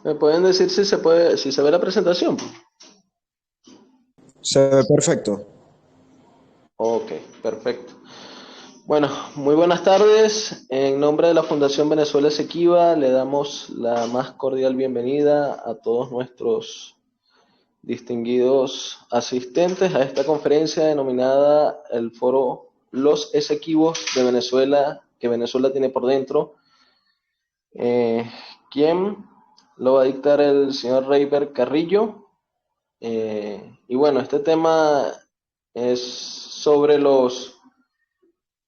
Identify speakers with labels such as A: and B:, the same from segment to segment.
A: ¿Me pueden decir si se puede, si se ve la presentación?
B: Se ve perfecto.
A: Ok, perfecto. Bueno, muy buenas tardes. En nombre de la Fundación Venezuela Esequiba, le damos la más cordial bienvenida a todos nuestros distinguidos asistentes a esta conferencia denominada el Foro Los Esequibos de Venezuela, que Venezuela tiene por dentro. Eh, ¿Quién lo va a dictar? El señor Reiber Carrillo. Y bueno, este tema es sobre los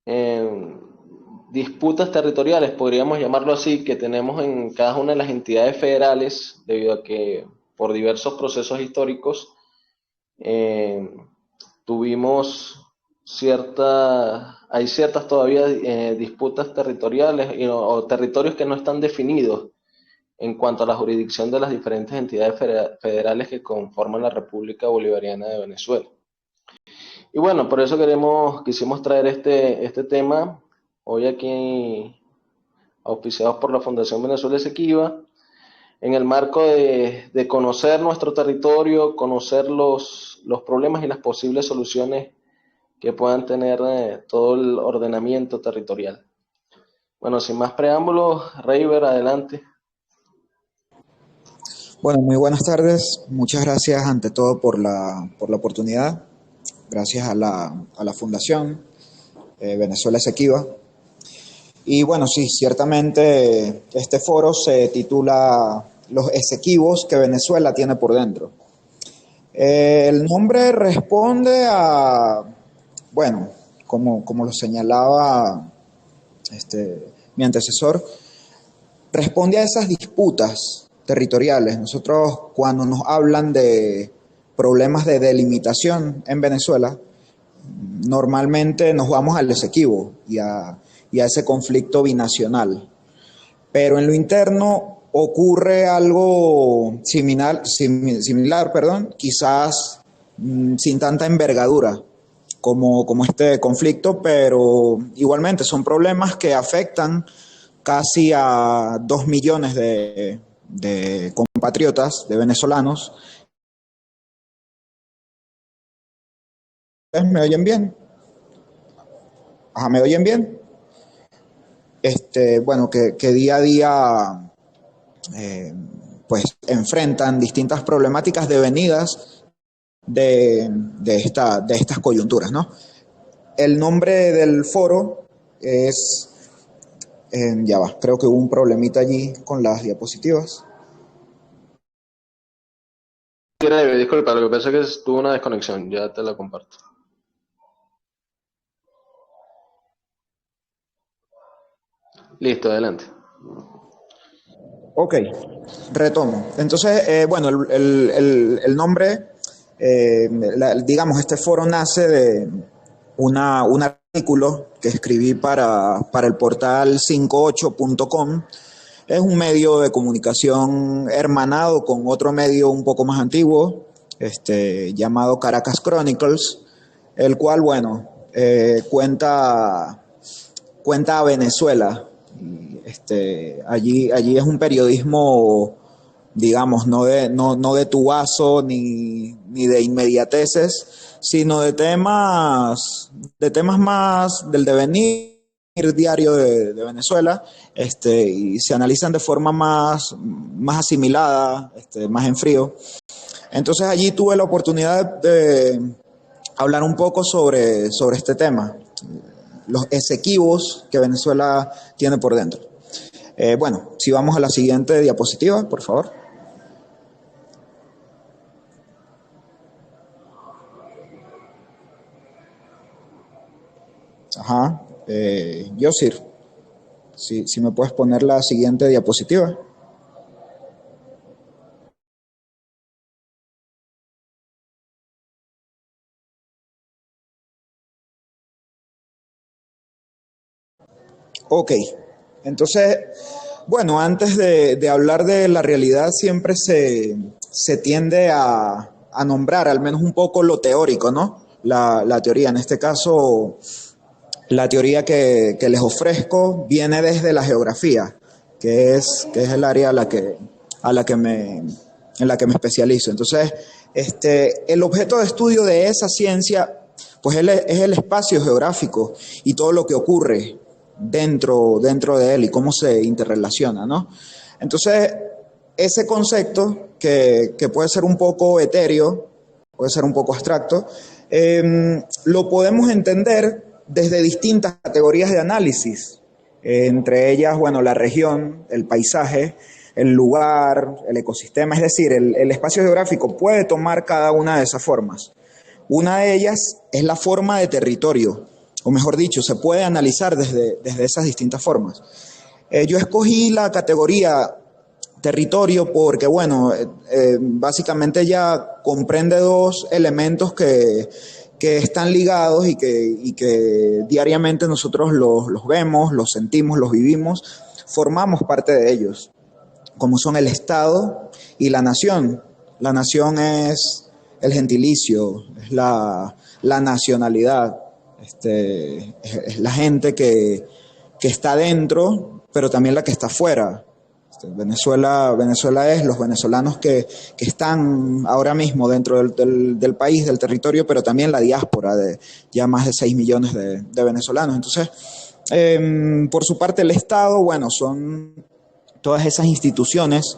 A: eh, disputas territoriales, podríamos llamarlo así, que tenemos en cada una de las entidades federales, debido a que por diversos procesos históricos eh, tuvimos hay ciertas todavía disputas territoriales o territorios que no están definidos en cuanto a la jurisdicción de las diferentes entidades federales que conforman la República Bolivariana de Venezuela. Y bueno, por eso quisimos traer este tema hoy aquí, auspiciados por la Fundación Venezuela Esequiba, en el marco de conocer nuestro territorio, conocer los problemas y las posibles soluciones que puedan tener todo el ordenamiento territorial. Bueno, sin más preámbulos, Reiber, adelante.
B: Bueno, muy buenas tardes. Muchas gracias ante todo por la oportunidad. Gracias a la Fundación Venezuela Esequiba. Y bueno, sí, ciertamente este foro se titula Los Esequibos que Venezuela tiene por dentro. El nombre responde a, bueno, como lo señalaba mi antecesor, responde a esas disputas territoriales. Nosotros cuando nos hablan de problemas de delimitación en Venezuela, normalmente nos vamos al Esequibo y a ese conflicto binacional. Pero en lo interno ocurre algo similar, quizás sin tanta envergadura como este conflicto, pero igualmente son problemas que afectan casi a 2 millones de compatriotas, de venezolanos. ¿Me oyen bien? Ajá, ¿me oyen bien? Bueno, que día a día eh, pues enfrentan distintas problemáticas devenidas de estas coyunturas, ¿no? El nombre del foro es, ya va, creo que hubo un problemita allí con las diapositivas.
A: Disculpa, lo que pasa es que tuvo una desconexión, ya te la comparto. Listo, adelante.
B: Ok, retomo. Entonces, bueno, el nombre, digamos, este foro nace de un artículo que escribí para el portal 58.com. Es un medio de comunicación hermanado con otro medio un poco más antiguo, llamado Caracas Chronicles, el cual, bueno, cuenta a Venezuela. Allí es un periodismo, digamos, no de tubazo ni de inmediateces, sino de temas más del devenir diario de Venezuela, y se analizan de forma más asimilada, más en frío. Entonces allí tuve la oportunidad de hablar un poco sobre este tema, los esequivos que Venezuela tiene por dentro. Bueno, si vamos a la siguiente diapositiva, por favor. Ajá. Yosir, si me puedes poner la siguiente diapositiva. Ok, entonces, bueno, antes de hablar de la realidad siempre se tiende a nombrar al menos un poco lo teórico, ¿no? La teoría, en este caso, la teoría que les ofrezco viene desde la geografía, que es el área en la que me especializo. Entonces, el objeto de estudio de esa ciencia pues es el espacio geográfico y todo lo que ocurre dentro de él y cómo se interrelaciona, ¿no? Entonces, ese concepto que puede ser un poco etéreo, puede ser un poco abstracto, lo podemos entender desde distintas categorías de análisis, entre ellas, bueno, la región, el paisaje, el lugar, el ecosistema, es decir, el espacio geográfico puede tomar cada una de esas formas. Una de ellas es la forma de territorio, o mejor dicho, se puede analizar desde esas distintas formas. Yo escogí la categoría territorio porque, bueno, básicamente ya comprende dos elementos que están ligados y que diariamente nosotros los vemos, los sentimos, los vivimos, formamos parte de ellos, como son el Estado y la nación. La nación es el gentilicio, es la nacionalidad, es la gente que está dentro, pero también la que está afuera. Venezuela es los venezolanos que están ahora mismo dentro del país, del territorio, pero también la diáspora de ya más de 6 millones de venezolanos. Entonces, por su parte, el Estado, bueno, son todas esas instituciones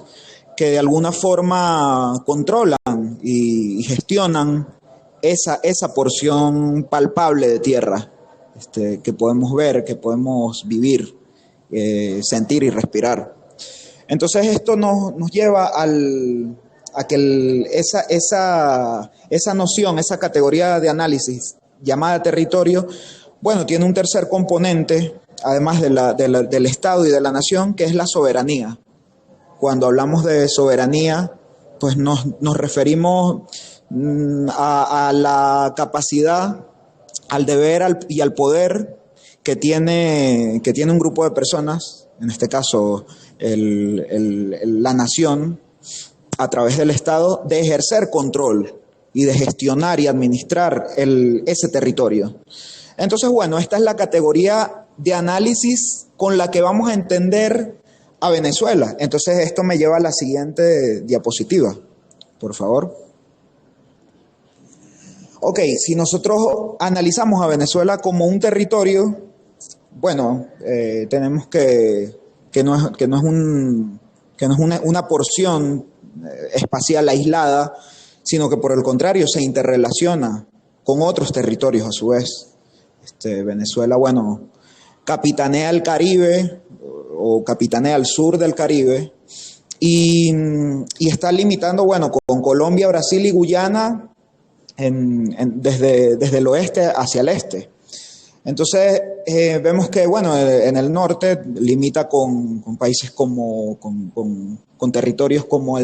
B: que de alguna forma controlan y gestionan esa porción palpable de tierra que podemos ver, que podemos vivir, sentir y respirar. Entonces esto nos lleva a que esa noción, esa categoría de análisis llamada territorio, bueno, tiene un tercer componente, además del Estado y de la nación, que es la soberanía. Cuando hablamos de soberanía, pues nos referimos a la capacidad, al deber y al poder que tiene un grupo de personas, en este caso la nación, a través del Estado, de ejercer control y de gestionar y administrar ese territorio. Entonces, bueno, esta es la categoría de análisis con la que vamos a entender a Venezuela. Entonces, esto me lleva a la siguiente diapositiva, por favor. Ok, si nosotros analizamos a Venezuela como un territorio, bueno, tenemos que no es una porción espacial aislada, sino que por el contrario se interrelaciona con otros territorios a su vez. Venezuela, bueno, capitanea el Caribe o capitanea el sur del Caribe y está limitando, bueno, con Colombia, Brasil y Guyana desde el oeste hacia el este. Entonces, vemos que, bueno, en el norte limita con países con territorios como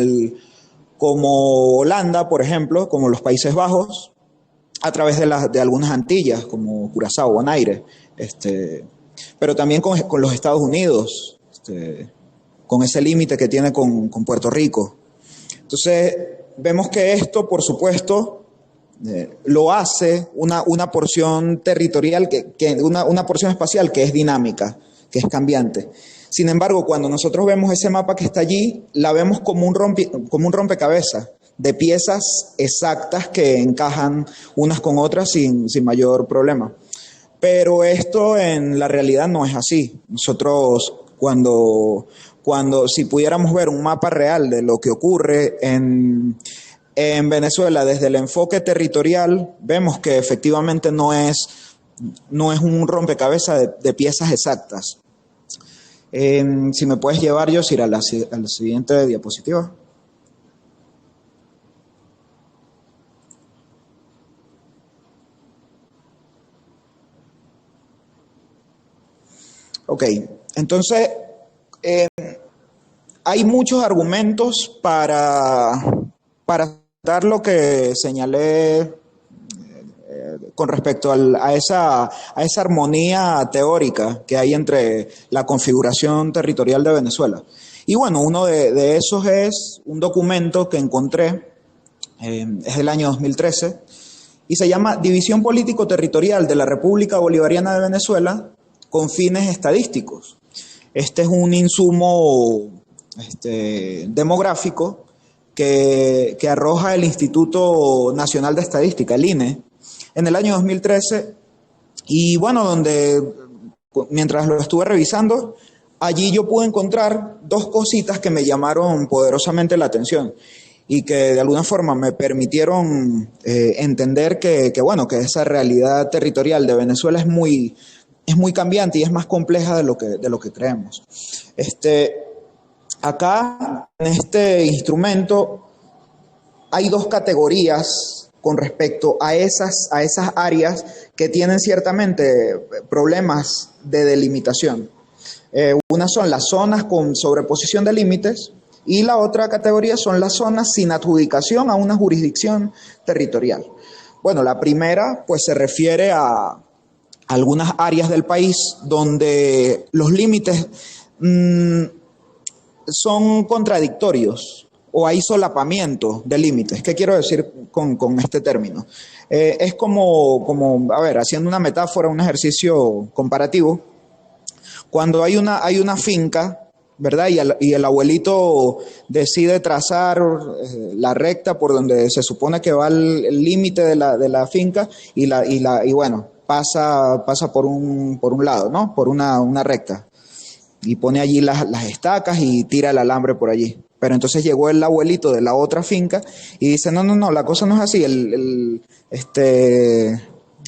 B: Holanda, por ejemplo, como los Países Bajos, a través de algunas Antillas, como Curazao, Bonaire, pero también con los Estados Unidos, con ese límite que tiene con Puerto Rico. Entonces, vemos que esto, por supuesto, lo hace una porción territorial, una porción espacial que es dinámica, que es cambiante. Sin embargo, cuando nosotros vemos ese mapa que está allí, la vemos como un rompecabezas de piezas exactas que encajan unas con otras sin mayor problema. Pero esto en la realidad no es así. Nosotros, si pudiéramos ver un mapa real de lo que ocurre en Venezuela desde el enfoque territorial, vemos que efectivamente no es un rompecabezas de piezas exactas. Si me puedes llevar, Yosir, a la siguiente diapositiva. Ok, entonces hay muchos argumentos para dar lo que señalé con respecto a esa armonía teórica que hay entre la configuración territorial de Venezuela. Y bueno, uno de esos es un documento que encontré, es del año 2013, y se llama División Político-Territorial de la República Bolivariana de Venezuela con fines estadísticos. Este es un insumo demográfico que arroja el Instituto Nacional de Estadística, el INE, en el año 2013. Y bueno, donde mientras lo estuve revisando, allí yo pude encontrar dos cositas que me llamaron poderosamente la atención y que de alguna forma me permitieron entender bueno, que esa realidad territorial de Venezuela es muy cambiante y es más compleja de lo que creemos. Acá, en este instrumento, hay dos categorías con respecto a esas áreas que tienen ciertamente problemas de delimitación. Una son las zonas con sobreposición de límites y la otra categoría son las zonas sin adjudicación a una jurisdicción territorial. Bueno, la primera pues se refiere a algunas áreas del país donde los límites son contradictorios o hay solapamiento de límites. ¿Qué quiero decir con este término? Es como, a ver, haciendo una metáfora, un ejercicio comparativo, cuando hay una finca, ¿verdad? Y el abuelito decide trazar la recta por donde se supone que va el límite de la finca y bueno, pasa por un lado, ¿no? Por una recta. Y pone allí las estacas y tira el alambre por allí. Pero entonces llegó el abuelito de la otra finca y dice, no, la cosa no es así,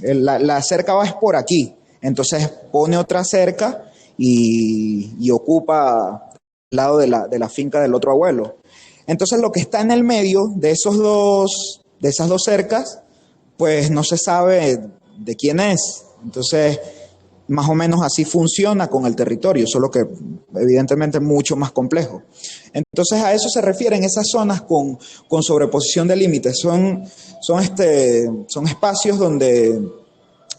B: la cerca va es por aquí. Entonces pone otra cerca y ocupa el lado de la finca del otro abuelo. Entonces lo que está en el medio de esas dos cercas, pues no se sabe de quién es. Entonces, más o menos así funciona con el territorio, solo que evidentemente mucho más complejo. Entonces a eso se refieren esas zonas con sobreposición de límites. Son espacios donde,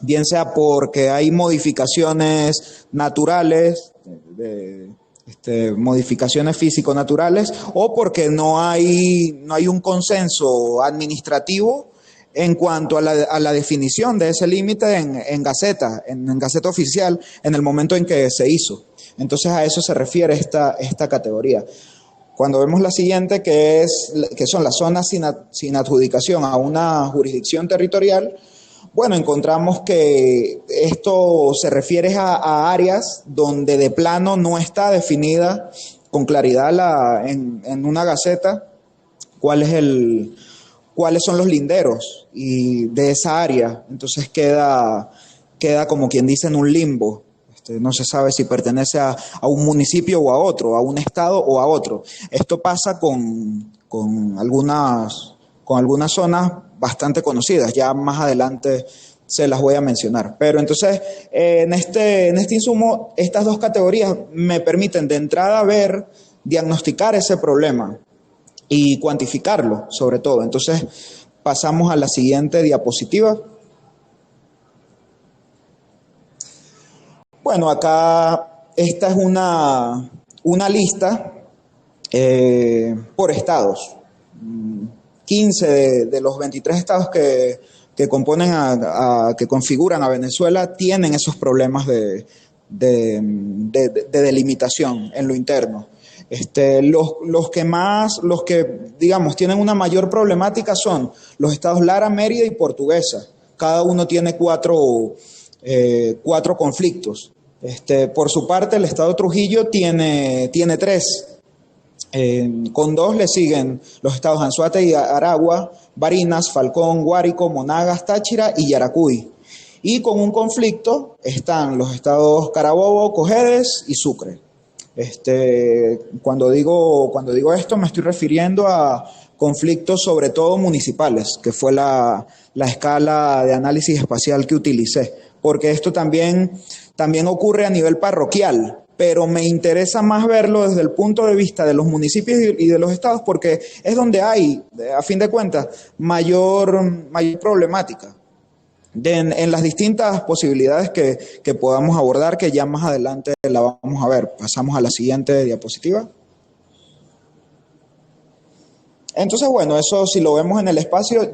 B: bien sea porque hay modificaciones naturales, modificaciones físico-naturales, o porque no hay un consenso administrativo en cuanto a la definición de ese límite en Gaceta oficial, en el momento en que se hizo. Entonces a eso se refiere esta categoría. Cuando vemos la siguiente, que son las zonas sin adjudicación a una jurisdicción territorial, bueno, encontramos que esto se refiere a áreas donde de plano no está definida con claridad en una Gaceta cuáles son los linderos y de esa área. Entonces queda como quien dice en un limbo. No se sabe si pertenece a un municipio o a otro, a un estado o a otro. Esto pasa con algunas zonas bastante conocidas. Ya más adelante se las voy a mencionar. Pero entonces, en este insumo, estas dos categorías me permiten de entrada diagnosticar ese problema y cuantificarlo, sobre todo. Entonces, pasamos a la siguiente diapositiva. Bueno, acá esta es una lista por estados. 15 de los 23 estados que componen que configuran a Venezuela tienen esos problemas de delimitación en lo interno. Los que digamos tienen una mayor problemática son los estados Lara, Mérida y Portuguesa. Cada uno tiene cuatro conflictos. Por su parte, el estado Trujillo tiene 3. Con 2 le siguen los estados Anzoátegui y Aragua, Barinas, Falcón, Guárico, Monagas, Táchira y Yaracuy. Y con un conflicto están los estados Carabobo, Cojedes y Sucre. Cuando digo esto me estoy refiriendo a conflictos sobre todo municipales, que fue la escala de análisis espacial que utilicé, porque esto también ocurre a nivel parroquial, pero me interesa más verlo desde el punto de vista de los municipios y de los estados, porque es donde hay, a fin de cuentas, mayor problemática. En las distintas posibilidades que podamos abordar, que ya más adelante la vamos a ver. Pasamos a la siguiente diapositiva. Entonces, bueno, eso si lo vemos en el espacio,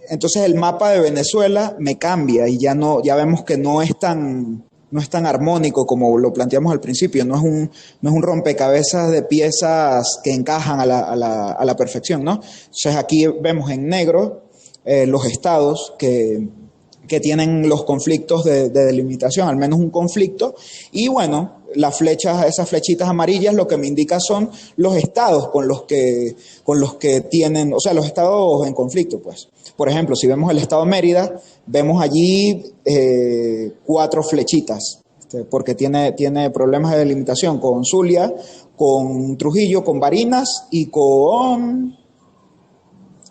B: entonces el mapa de Venezuela me cambia y ya vemos que no es tan no es tan armónico como lo planteamos al principio, no es un rompecabezas de piezas que encajan a la perfección, ¿no? Entonces aquí vemos en negro los estados que tienen los conflictos de delimitación, al menos un conflicto, y bueno, las flechas, esas flechitas amarillas lo que me indica son los estados con los que tienen, o sea, los estados en conflicto, pues. Por ejemplo, si vemos el estado Mérida, vemos allí 4 flechitas, porque tiene problemas de delimitación con Zulia, con Trujillo, con Barinas y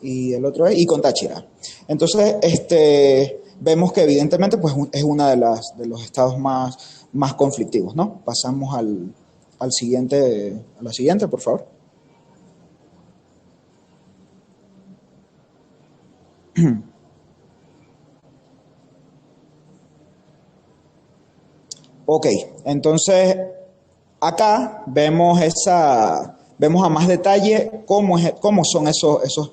B: y con Táchira. Entonces, vemos que evidentemente pues, es uno de los estados más conflictivos, ¿no? Pasamos a la siguiente, por favor. Ok, entonces acá vemos a más detalle cómo son esos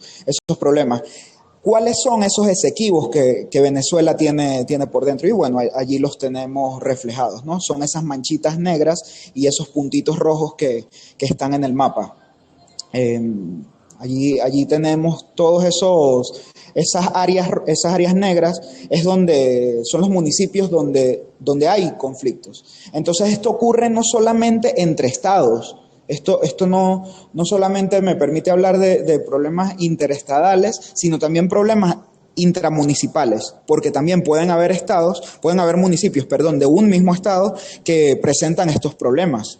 B: problemas. ¿Cuáles son esos exequivos que Venezuela tiene por dentro? Y bueno, allí los tenemos reflejados, ¿no? Son esas manchitas negras y esos puntitos rojos que están en el mapa. Allí tenemos todos esas áreas negras, son los municipios donde hay conflictos. Entonces esto ocurre no solamente entre estados. Esto no solamente me permite hablar de problemas interestadales, sino también problemas intramunicipales, porque también pueden haber municipios, de un mismo estado que presentan estos problemas.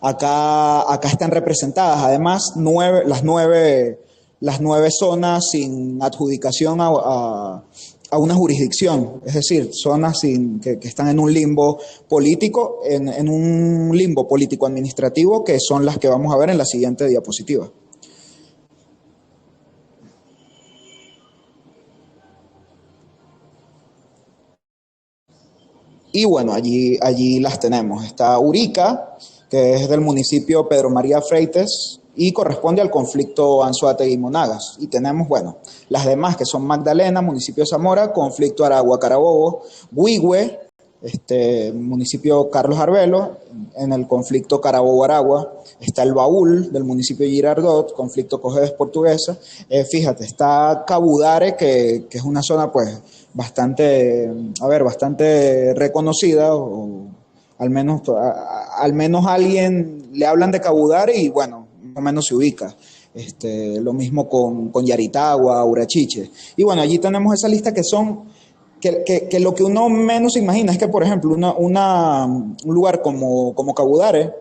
B: Acá están representadas además las nueve zonas sin adjudicación a una jurisdicción, es decir, zonas que están en un limbo político, en un limbo político-administrativo, que son las que vamos a ver en la siguiente diapositiva. Y bueno, allí las tenemos. Está Urica, que es del municipio Pedro María Freites y corresponde al conflicto Anzoátegui y Monagas. Y tenemos, bueno, las demás que son Magdalena, municipio de Zamora, conflicto Aragua-Carabobo, Huigüe, municipio Carlos Arbelo, en el conflicto Carabobo-Aragua. Está el Baúl del municipio de Girardot, conflicto Cojedes Portuguesa. Fíjate, está Cabudare, que es una zona pues bastante reconocida, o al menos alguien le hablan de Cabudare y bueno, más o menos se ubica. Lo mismo con Yaritagua, Urachiche. Y bueno, allí tenemos esa lista que lo que uno menos imagina es que, por ejemplo, un lugar como Cabudare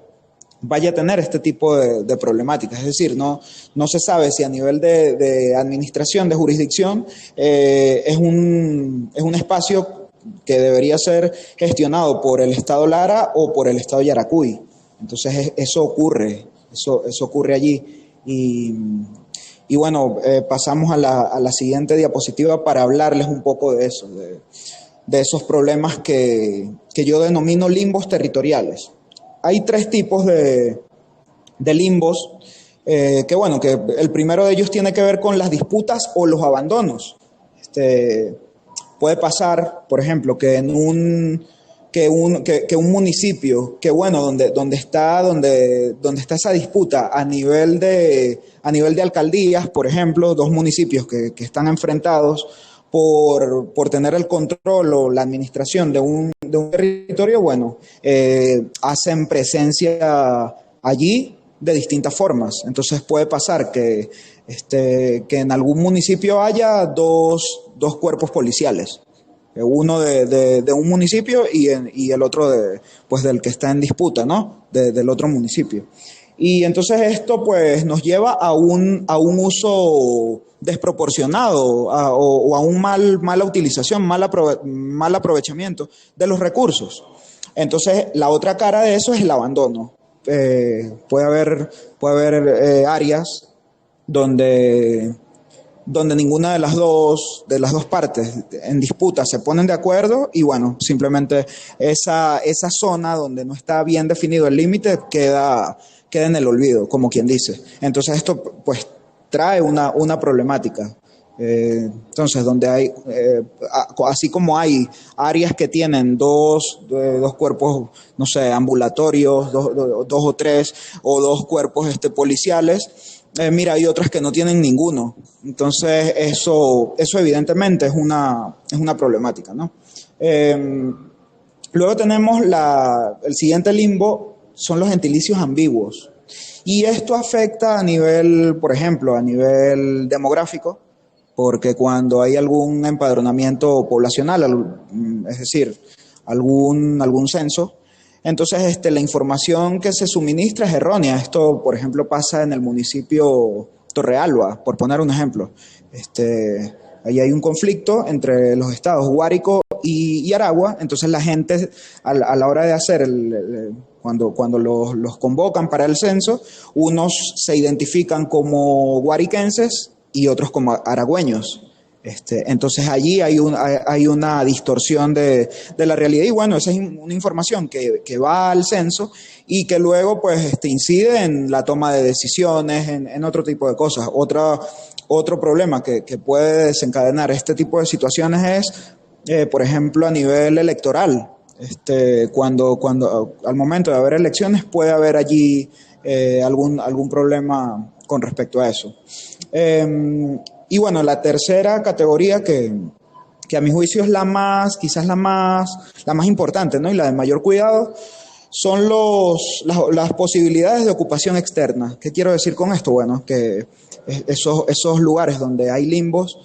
B: vaya a tener este tipo de problemáticas. Es decir, no se sabe si a nivel de administración, de jurisdicción, es un espacio que debería ser gestionado por el Estado Lara o por el Estado Yaracuy. Entonces eso ocurre allí. Y bueno, pasamos a la siguiente diapositiva para hablarles un poco de eso, de esos problemas que yo denomino limbos territoriales. Hay 3 tipos de limbos, que el primero de ellos tiene que ver con las disputas o los abandonos. Puede pasar, por ejemplo, que un municipio, donde está esa disputa a nivel de alcaldías, por ejemplo, 2 municipios que están enfrentados por tener el control o la administración de un territorio, hacen presencia allí de distintas formas. Entonces puede pasar que en algún municipio haya dos cuerpos policiales, uno de un municipio y el otro del que está en disputa, ¿no? Del otro municipio. Y entonces esto pues nos lleva a un uso desproporcionado o a mala utilización, mal aprovechamiento de los recursos. Entonces la otra cara de eso es el abandono. Puede haber áreas donde ninguna de las dos partes en disputa se ponen de acuerdo y bueno, simplemente esa zona donde no está bien definido el límite queda en el olvido, como quien dice. Entonces esto pues trae una problemática. Entonces, donde hay, así como hay áreas que tienen dos cuerpos, no sé, ambulatorios, dos o tres, o dos cuerpos policiales, mira, hay otras que no tienen ninguno. Entonces, eso evidentemente es una problemática, ¿no? Luego tenemos el siguiente limbo, son los gentilicios ambiguos. Y esto afecta a nivel, por ejemplo, a nivel demográfico, porque cuando hay algún empadronamiento poblacional, es decir, algún censo, entonces la información que se suministra es errónea. Esto, por ejemplo, pasa en el municipio Torrealba, por poner un ejemplo. Ahí hay un conflicto entre los estados Guárico y Aragua, entonces la gente a la hora de hacer cuando los convocan para el censo, unos se identifican como guariquenses y otros como aragüeños. Entonces allí hay una distorsión de la realidad y bueno, esa es una información que va al censo y que luego pues incide en la toma de decisiones, en otro tipo de cosas. Otro problema que puede desencadenar este tipo de situaciones es, por ejemplo, a nivel electoral. Cuando al momento de haber elecciones puede haber allí algún problema con respecto a eso. Y bueno, la tercera categoría que a mi juicio es quizás la más importante, ¿no? Y la de mayor cuidado, son las posibilidades de ocupación externa. ¿Qué quiero decir con esto? Bueno, que esos lugares donde hay limbos,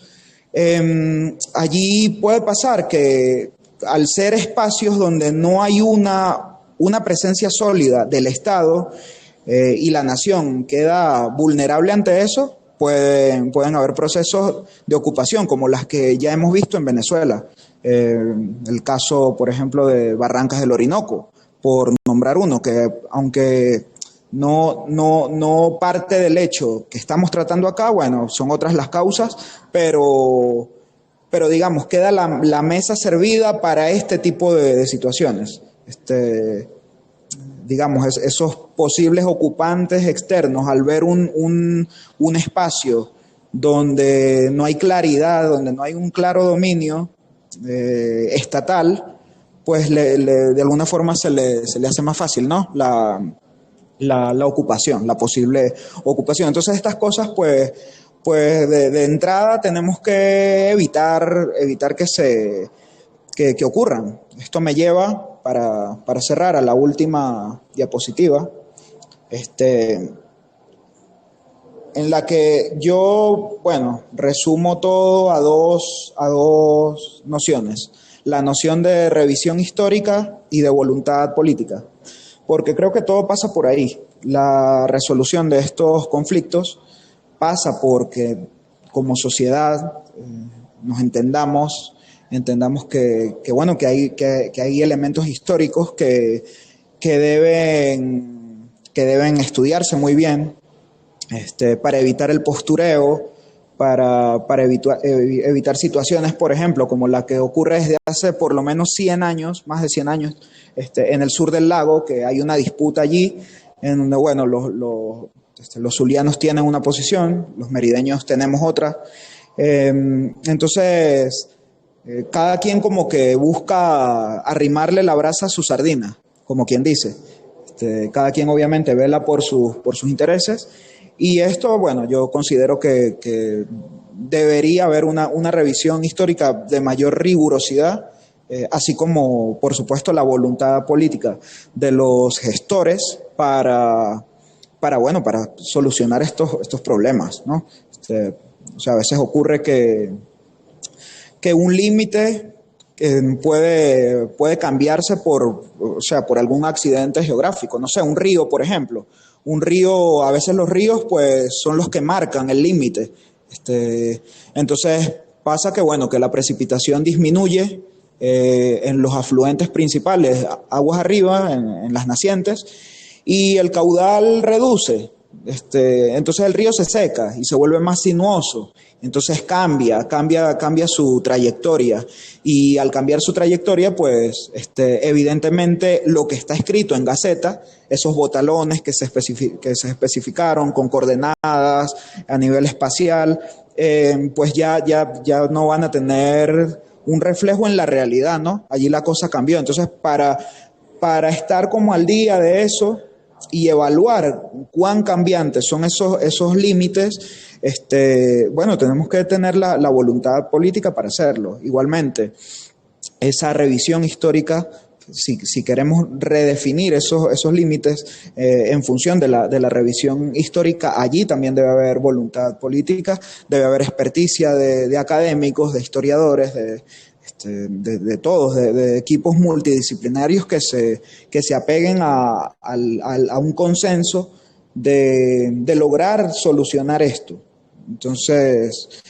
B: allí puede pasar que al ser espacios donde no hay una presencia sólida del Estado y la nación queda vulnerable ante eso, pueden haber procesos de ocupación como las que ya hemos visto en Venezuela. El caso, por ejemplo, de Barrancas del Orinoco, por nombrar uno, que aunque no parte del hecho que estamos tratando acá, bueno, son otras las causas, pero digamos, queda la mesa servida para este tipo de situaciones. Digamos, esos posibles ocupantes externos, al ver un espacio donde no hay claridad, donde no hay un claro dominio estatal, pues de alguna forma se le hace más fácil, ¿no? La ocupación, la posible ocupación. Entonces estas cosas, pues de entrada tenemos que evitar que ocurran. Esto me lleva, para cerrar, a la última diapositiva, en la que yo, bueno, resumo todo a dos nociones. La noción de revisión histórica y de voluntad política. Porque creo que todo pasa por ahí. La resolución de estos conflictos pasa porque como sociedad nos entendamos que hay elementos históricos que deben estudiarse muy bien, para evitar el postureo, para evitar situaciones, por ejemplo, como la que ocurre desde hace por lo menos 100 años, más de 100 años, en el sur del lago, que hay una disputa allí, en donde, bueno, los zulianos tienen una posición, los merideños tenemos otra. Entonces, cada quien como que busca arrimarle la brasa a su sardina, como quien dice. Cada quien obviamente vela por sus intereses. Y esto, bueno, yo considero que debería haber una revisión histórica de mayor rigurosidad, así como, por supuesto, la voluntad política de los gestores para solucionar estos problemas, ¿no? O sea, a veces ocurre que un límite puede cambiarse por algún accidente geográfico. No sé, un río, por ejemplo. Un río, a veces los ríos pues son los que marcan el límite. Entonces pasa que la precipitación disminuye en los afluentes principales, aguas arriba, en las nacientes, y el caudal reduce. Entonces el río se seca y se vuelve más sinuoso. Entonces cambia su trayectoria, y al cambiar su trayectoria, pues evidentemente lo que está escrito en Gaceta, esos botalones que se especificaron con coordenadas a nivel espacial, pues ya no van a tener un reflejo en la realidad, ¿no? Allí la cosa cambió. Entonces, para estar como al día de eso y evaluar cuán cambiantes son esos límites, bueno, tenemos que tener la voluntad política para hacerlo. Igualmente, esa revisión histórica, si queremos redefinir esos límites en función de la revisión histórica, allí también debe haber voluntad política, debe haber experticia de académicos, de historiadores, de todos, de equipos multidisciplinarios que se apeguen a un consenso de lograr solucionar esto. Entonces,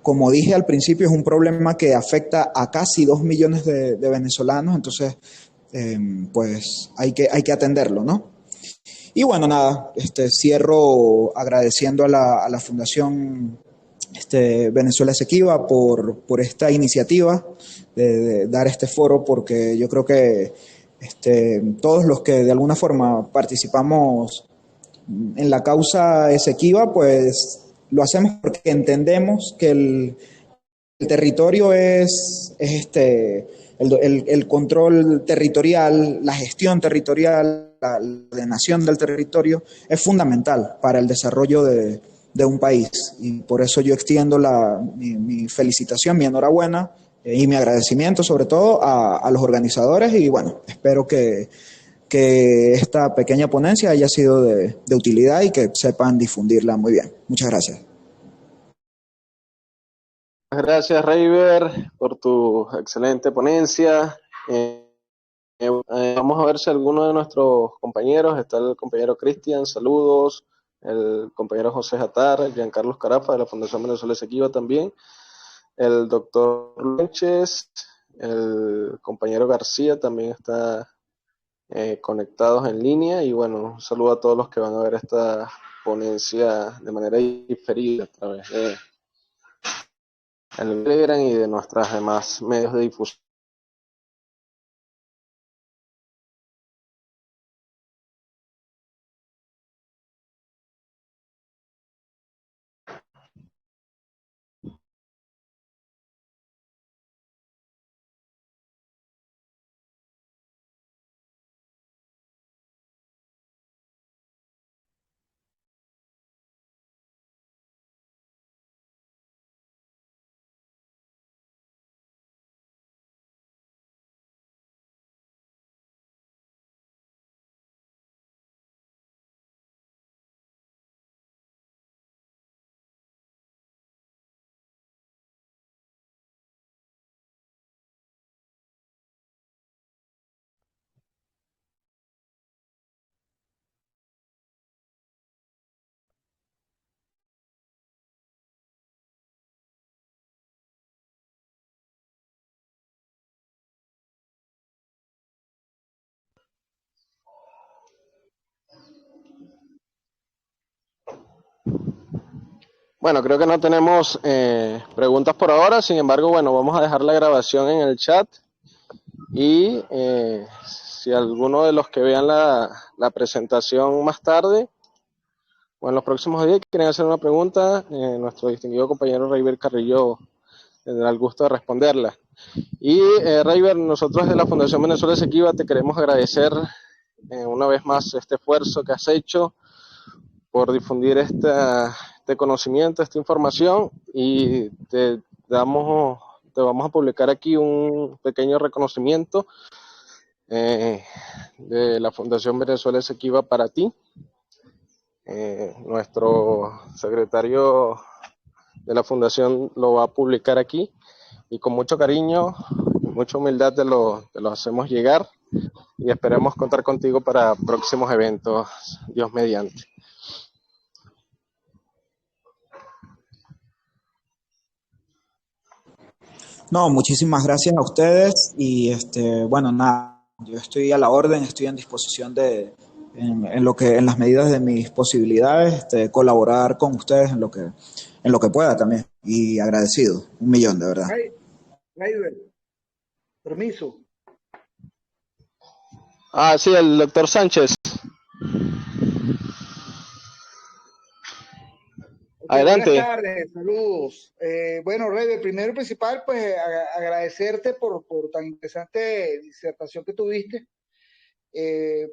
B: como dije al principio, es un problema que afecta a casi 2 millones de venezolanos, entonces, pues hay que atenderlo, ¿no? Y bueno, nada, cierro agradeciendo a la Fundación Venezuela Esequiba por esta iniciativa de dar este foro, porque yo creo que todos los que de alguna forma participamos en la causa Esequiba, pues lo hacemos porque entendemos que el territorio el control territorial, la gestión territorial, la ordenación del territorio es fundamental para el desarrollo de un país. Y por eso yo extiendo mi felicitación, mi enhorabuena y mi agradecimiento sobre todo a los organizadores, y bueno, espero que esta pequeña ponencia haya sido de utilidad y que sepan difundirla muy bien. Muchas gracias.
A: Gracias, Reiber, por tu excelente ponencia. Vamos a ver si alguno de nuestros compañeros, está el compañero Cristian, saludos, el compañero José Jatar, Giancarlos Carafa de la Fundación Venezuela Esequiba también, el doctor Lanches, el compañero García también está conectados en línea, y bueno, un saludo a todos los que van a ver esta ponencia de manera diferida a través de el Telegram y de nuestras demás medios de difusión. Bueno, creo que no tenemos preguntas por ahora, sin embargo, bueno, vamos a dejar la grabación en el chat, y si alguno de los que vean la presentación más tarde o en los próximos días quieren hacer una pregunta, nuestro distinguido compañero Reiber Carrillo tendrá el gusto de responderla. Y Reiber, nosotros de la Fundación Venezuela Esequiba te queremos agradecer una vez más este esfuerzo que has hecho por difundir este conocimiento, esta información, y te vamos a publicar aquí un pequeño reconocimiento de la Fundación Venezuela Esequiba para ti. Nuestro secretario de la Fundación lo va a publicar aquí, y con mucho cariño y mucha humildad te lo hacemos llegar, y esperamos contar contigo para próximos eventos, Dios mediante.
B: No, muchísimas gracias a ustedes y bueno, nada, yo estoy a la orden, estoy en disposición en las medidas de mis posibilidades, colaborar con ustedes en lo que pueda también, y agradecido, 1.000.000 de verdad.
C: Raider, permiso.
A: Sí, el doctor Sánchez.
C: Ok, buenas
A: Adelante.
C: tardes, saludos. Bueno, Rebe, primero y principal, pues agradecerte por tan interesante disertación que tuviste.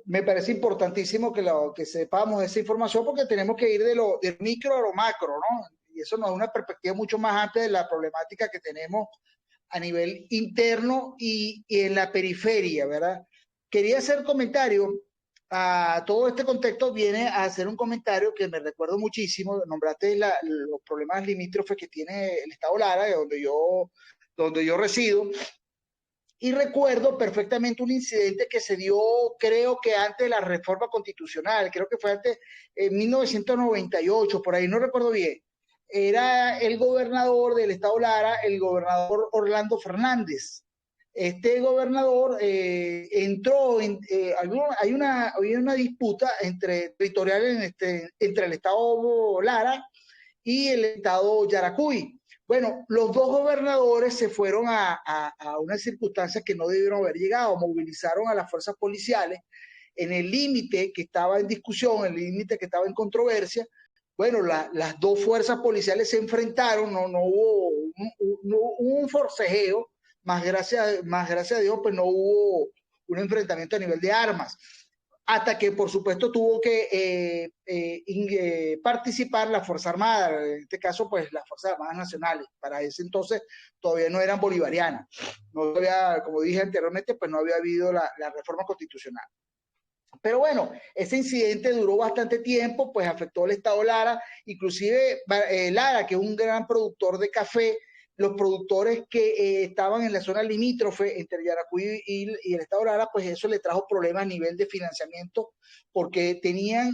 C: Me parece importantísimo que sepamos esa información porque tenemos que ir del micro a lo macro, ¿no? Y eso nos da una perspectiva mucho más amplia de la problemática que tenemos a nivel interno y en la periferia, ¿verdad? Quería hacer comentario a todo este contexto, viene a hacer un comentario que me recuerdo muchísimo, nombraste los problemas limítrofes que tiene el estado Lara, de donde yo resido, y recuerdo perfectamente un incidente que se dio, creo que antes de la reforma constitucional, creo que fue antes, en 1998, por ahí no recuerdo bien. Era el gobernador del estado Lara, el gobernador Orlando Fernández. Este gobernador entró en, hay una disputa territorial entre el estado Lara y el estado Yaracuy. Bueno, los dos gobernadores se fueron a unas circunstancias que no debieron haber llegado, movilizaron a las fuerzas policiales en el límite que estaba en discusión, el límite que estaba en controversia. Bueno, las dos fuerzas policiales se enfrentaron, no hubo un forcejeo, más gracias a Dios, pues no hubo un enfrentamiento a nivel de armas hasta que por supuesto tuvo que participar la Fuerza Armada, en este caso pues las Fuerzas Armadas Nacionales, para ese entonces todavía no eran bolivarianas, no había, como dije anteriormente, pues no había habido la reforma constitucional. Pero bueno, ese incidente duró bastante tiempo, pues afectó al estado Lara, inclusive Lara, que es un gran productor de café, los productores que estaban en la zona limítrofe entre Yaracuy y el estado Lara, pues eso le trajo problemas a nivel de financiamiento, porque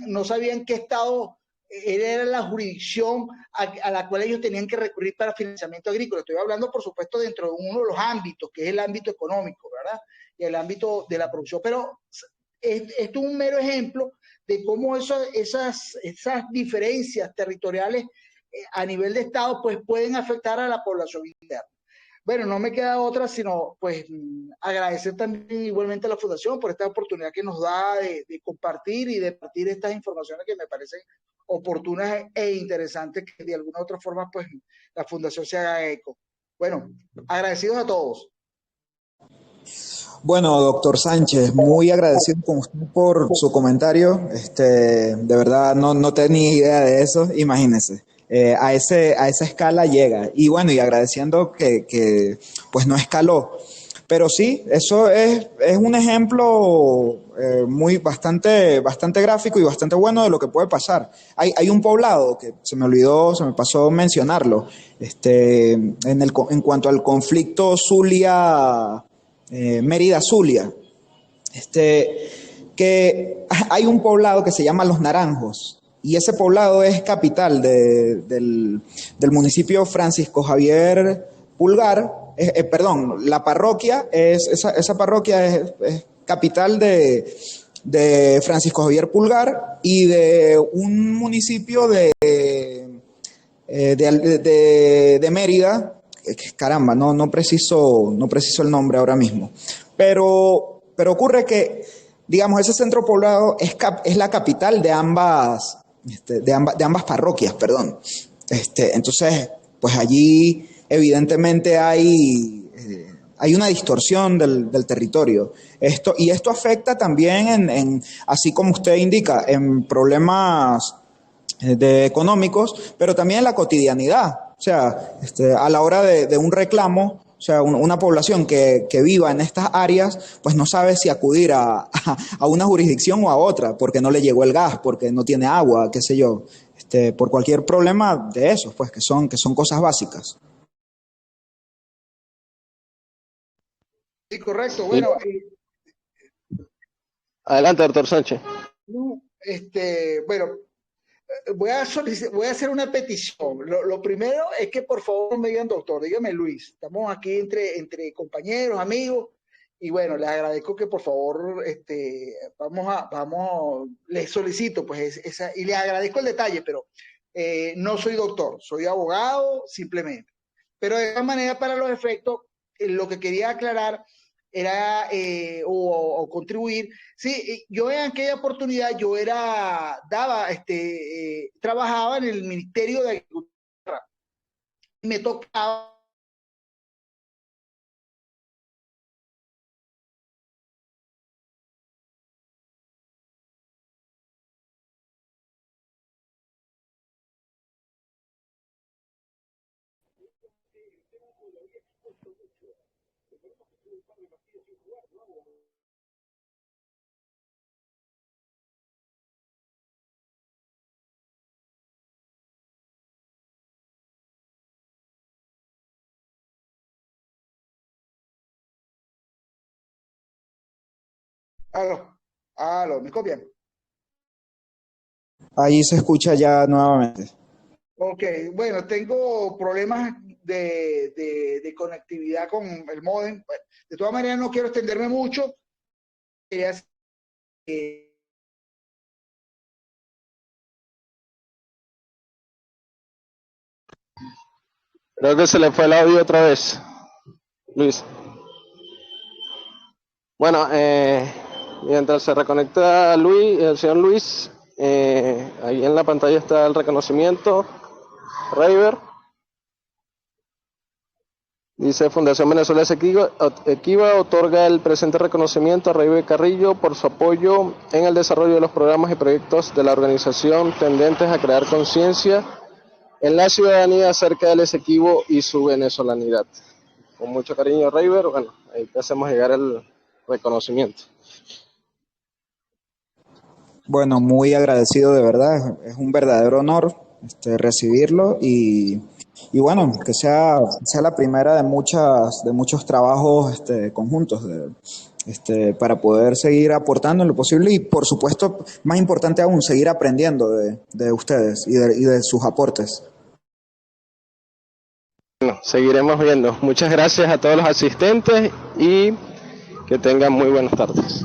C: no sabían qué estado era la jurisdicción a la cual ellos tenían que recurrir para financiamiento agrícola. Estoy hablando, por supuesto, dentro de uno de los ámbitos, que es el ámbito económico, ¿verdad? Y el ámbito de la producción. Pero esto es un mero ejemplo de cómo esas diferencias territoriales a nivel de Estado pues pueden afectar a la población interna. Bueno, no me queda otra sino pues agradecer también igualmente a la Fundación por esta oportunidad que nos da de compartir y de partir estas informaciones que me parecen oportunas e interesantes que de alguna u otra forma pues la Fundación se haga eco. Bueno, agradecidos a todos.
B: Bueno, doctor Sánchez, muy agradecido con usted por su comentario. De verdad no tenía idea de eso, imagínese. A esa escala llega. Y bueno, y agradeciendo que pues no escaló. Pero sí, eso es un ejemplo bastante gráfico y bastante bueno de lo que puede pasar. Hay un poblado que se me pasó mencionarlo, en cuanto al conflicto Zulia Mérida Zulia, que hay un poblado que se llama Los Naranjos y ese poblado es capital del municipio Francisco Javier Pulgar, perdón, la parroquia esa parroquia es capital de Francisco Javier Pulgar y de un municipio de Mérida, caramba, no preciso el nombre ahora mismo, pero ocurre que, digamos, ese centro poblado es la capital de ambas parroquias, perdón. Entonces, pues allí evidentemente hay una distorsión del territorio. Esto afecta también así como usted indica, en problemas de económicos, pero también en la cotidianidad. O sea, a la hora de un reclamo, o sea, una población que viva en estas áreas, pues no sabe si acudir a una jurisdicción o a otra, porque no le llegó el gas, porque no tiene agua, qué sé yo, por cualquier problema de esos, pues que son cosas básicas.
C: Sí, correcto.
A: Sí.
C: Bueno,
A: Adelante, doctor Sánchez.
C: bueno, voy a hacer una petición. Lo primero es que por favor me digan doctor, dígame Luis. Estamos aquí entre compañeros, amigos, y bueno, les agradezco que por favor, les solicito pues y les agradezco el detalle, pero no soy doctor, soy abogado simplemente. Pero de esta manera, para los efectos, lo que quería aclarar era o contribuir. Sí, yo en aquella oportunidad yo trabajaba en el Ministerio de Agricultura y me tocaba. Aló, aló, ¿me copian?
B: Ahí se escucha ya nuevamente.
C: Ok, bueno, tengo problemas de conectividad con el módem. Bueno, de todas maneras, no quiero extenderme mucho. Quería, eh,
A: Creo que se le fue el audio otra vez, Luis. Bueno, mientras se reconecta Luis, el señor Luis, ahí en la pantalla está el reconocimiento. River dice: Fundación Venezuela Equiva otorga el presente reconocimiento a River Carrillo por su apoyo en el desarrollo de los programas y proyectos de la organización tendentes a crear conciencia en la ciudadanía acerca del Esequibo y su venezolanidad. Con mucho cariño, River. Bueno, ahí te hacemos llegar el reconocimiento.
B: Bueno, muy agradecido de verdad, es un verdadero honor recibirlo y bueno, que sea la primera de muchos trabajos conjuntos para poder seguir aportando en lo posible y por supuesto, más importante aún, seguir aprendiendo de ustedes y de sus aportes.
A: Bueno, seguiremos viendo. Muchas gracias a todos los asistentes y que tengan muy buenas tardes.